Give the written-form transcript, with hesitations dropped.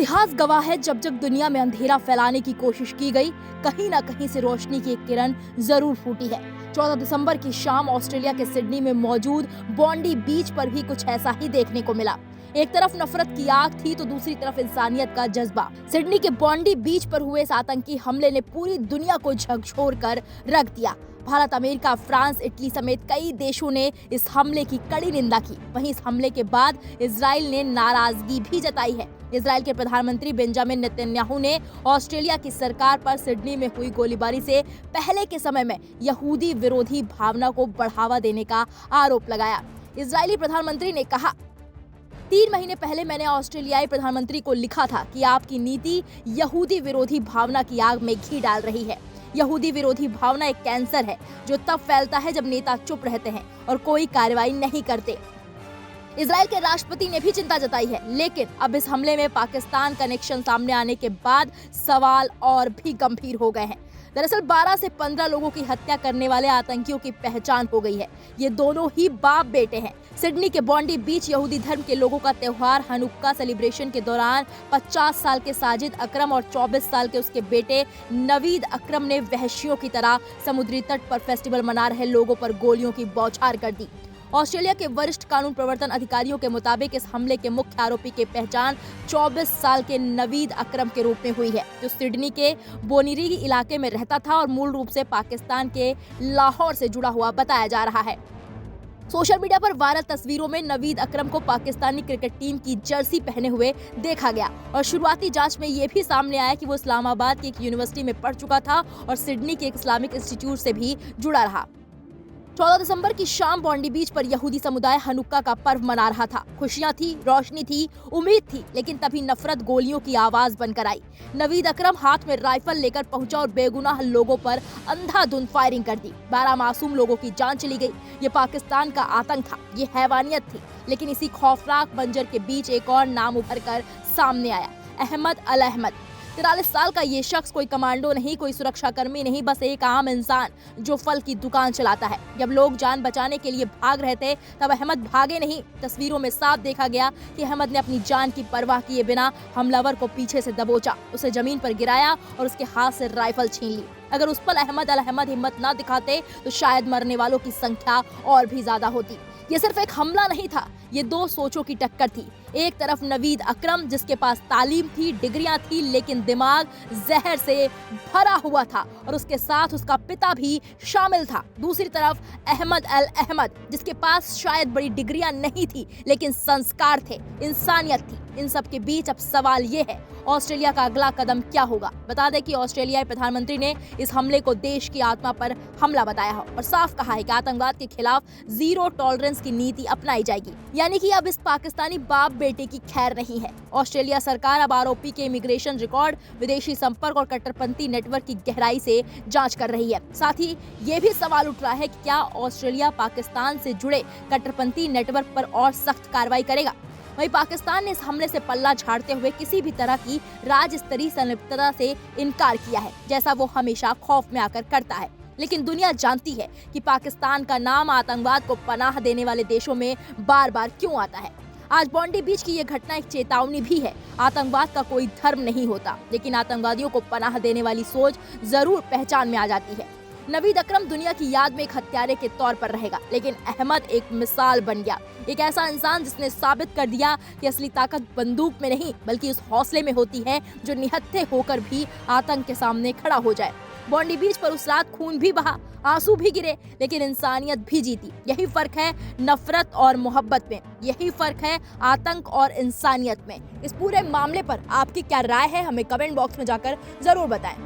इतिहास गवाह है, जब जब दुनिया में अंधेरा फैलाने की कोशिश की गई, कहीं ना कहीं से रोशनी की एक किरण जरूर फूटी है। 14 दिसंबर की शाम ऑस्ट्रेलिया के सिडनी में मौजूद बॉन्डी बीच पर भी कुछ ऐसा ही देखने को मिला। एक तरफ नफरत की आग थी तो दूसरी तरफ इंसानियत का जज्बा। सिडनी के बॉन्डी बीच पर हुए इस आतंकी हमले ने पूरी दुनिया को झकझोर कर रख दिया। भारत, अमेरिका, फ्रांस, इटली समेत कई देशों ने इस हमले की कड़ी निंदा की। वहीं इस हमले के बाद इजराइल ने नाराजगी भी जताई है। इजराइल के प्रधानमंत्री बेंजामिन नेतन्याहू ने ऑस्ट्रेलिया की सरकार पर सिडनी में हुई गोलीबारी से पहले के समय में यहूदी विरोधी भावना को बढ़ावा देने का आरोप लगाया। इजरायली प्रधानमंत्री ने कहा, 3 महीने पहले मैंने ऑस्ट्रेलियाई प्रधानमंत्री को लिखा था कि आपकी नीति यहूदी विरोधी भावना की आग में घी डाल रही है। यहूदी विरोधी भावना एक कैंसर है जो तब फैलता है जब नेता चुप रहते हैं और कोई कार्रवाई नहीं करते। इजराइल के राष्ट्रपति ने भी चिंता जताई है, लेकिन अब इस हमले में पाकिस्तान कनेक्शन सामने आने के बाद सवाल और भी गंभीर हो गए हैं। दरअसल 12 से 15 लोगों की हत्या करने वाले आतंकियों की पहचान हो गई है। ये दोनों ही बाप बेटे हैं। सिडनी के बॉन्डी बीच यहूदी धर्म के लोगों का त्योहार हनुक्का सेलिब्रेशन के दौरान 50 साल के साजिद अकरम और 24 साल के उसके बेटे नवीद अकरम ने वहशियों की तरह समुद्री तट पर फेस्टिवल मना रहे लोगों पर गोलियों की बौछार कर दी। ऑस्ट्रेलिया के वरिष्ठ कानून प्रवर्तन अधिकारियों के मुताबिक इस हमले के मुख्य आरोपी की पहचान 24 साल के नवीद अकरम के रूप में हुई है, जो सिडनी के बोनिरी इलाके में रहता था और मूल रूप से पाकिस्तान के लाहौर से जुड़ा हुआ बताया जा रहा है। सोशल मीडिया पर वायरल तस्वीरों में नवीद अकरम को पाकिस्तानी क्रिकेट टीम की जर्सी पहने हुए देखा गया और शुरुआती जांच में ये भी सामने आया कि वो इस्लामाबाद की एक यूनिवर्सिटी में पढ़ चुका था और सिडनी के एक इस्लामिक इंस्टीट्यूट से भी जुड़ा रहा। 14 दिसंबर की शाम बॉन्डी बीच पर यहूदी समुदाय हनुक्का का पर्व मना रहा था। खुशियां थी, रोशनी थी, उम्मीद थी, लेकिन तभी नफरत गोलियों की आवाज बनकर आई। नवीद अकरम हाथ में राइफल लेकर पहुंचा और बेगुनाह लोगों पर अंधाधुंध फायरिंग कर दी। 12 मासूम लोगों की जान चली गई। ये पाकिस्तान का आतंक था, ये हैवानियत थी। लेकिन इसी खौफनाक मंजर के बीच एक और नाम उभर कर सामने आया, अहमद अल अहमद। 43 साल का ये शख्स कोई कमांडो नहीं, कोई सुरक्षाकर्मी नहीं, बस एक आम इंसान जो फल की दुकान चलाता है। जब लोग जान बचाने के लिए भाग रहे थे तब अहमद भागे नहीं। तस्वीरों में साफ देखा गया कि अहमद ने अपनी जान की परवाह किए बिना हमलावर को पीछे से दबोचा, उसे जमीन पर गिराया और उसके हाथ से राइफल छीन ली। अगर उस पर अहमद अल अहमद हिम्मत न दिखाते तो शायद मरने वालों की संख्या और भी ज्यादा होती। ये सिर्फ एक हमला नहीं था, ये दो सोचों की टक्कर थी। एक तरफ नवीद अकरम, जिसके पास तालीम थी, डिग्रियां थी, लेकिन दिमाग जहर से भरा हुआ था और उसके साथ उसका पिता भी शामिल था। दूसरी तरफ अहमद अल अहमद, जिसके पास शायद बड़ी डिग्रियां नहीं थी, लेकिन संस्कार थे, इंसानियत थी। इन सब के बीच अब सवाल ये है, ऑस्ट्रेलिया का अगला कदम क्या होगा। बता दें कि ऑस्ट्रेलियाई प्रधानमंत्री ने इस हमले को देश की आत्मा पर हमला बताया है और साफ कहा है कि आतंकवाद के खिलाफ जीरो टॉलरेंस की नीति अपनाई जाएगी। यानी कि अब इस पाकिस्तानी बाप बेटे की खैर नहीं है। ऑस्ट्रेलिया सरकार अब आरोपी के इमिग्रेशन रिकॉर्ड, विदेशी संपर्क और कट्टरपंथी नेटवर्क की गहराई से जांच कर रही है। साथ ही ये भी सवाल उठ रहा है कि क्या ऑस्ट्रेलिया पाकिस्तान से जुड़े कट्टरपंथी नेटवर्क पर और सख्त कार्रवाई करेगा। वहीं पाकिस्तान ने इस हमले से पल्ला झाड़ते हुए किसी भी तरह की राज्य स्तरीय संलिप्तता से इनकार किया है, जैसा वो हमेशा खौफ में आकर करता है। लेकिन दुनिया जानती है कि पाकिस्तान का नाम आतंकवाद को पनाह देने वाले देशों में बार बार क्यों आता है। आज बॉन्डी बीच की ये घटना एक चेतावनी भी है। आतंकवाद का कोई धर्म नहीं होता, लेकिन आतंकवादियों को पनाह देने वाली सोच जरूर पहचान में आ जाती है। नवीद अकरम दुनिया की याद में एक हत्यारे के तौर पर रहेगा, लेकिन अहमद एक मिसाल बन गया। एक ऐसा इंसान जिसने साबित कर दिया कि असली ताकत बंदूक में नहीं, बल्कि उस हौसले में होती है जो निहत्थे होकर भी आतंक के सामने खड़ा हो जाए। बॉन्डी बीच पर उस रात खून भी बहा, आंसू भी गिरे, लेकिन इंसानियत भी जीती। यही फर्क है नफरत और मोहब्बत में, यही फर्क है आतंक और इंसानियत में। इस पूरे मामले पर आपकी क्या राय है, हमें कमेंट बॉक्स में जाकर जरूर बताएं।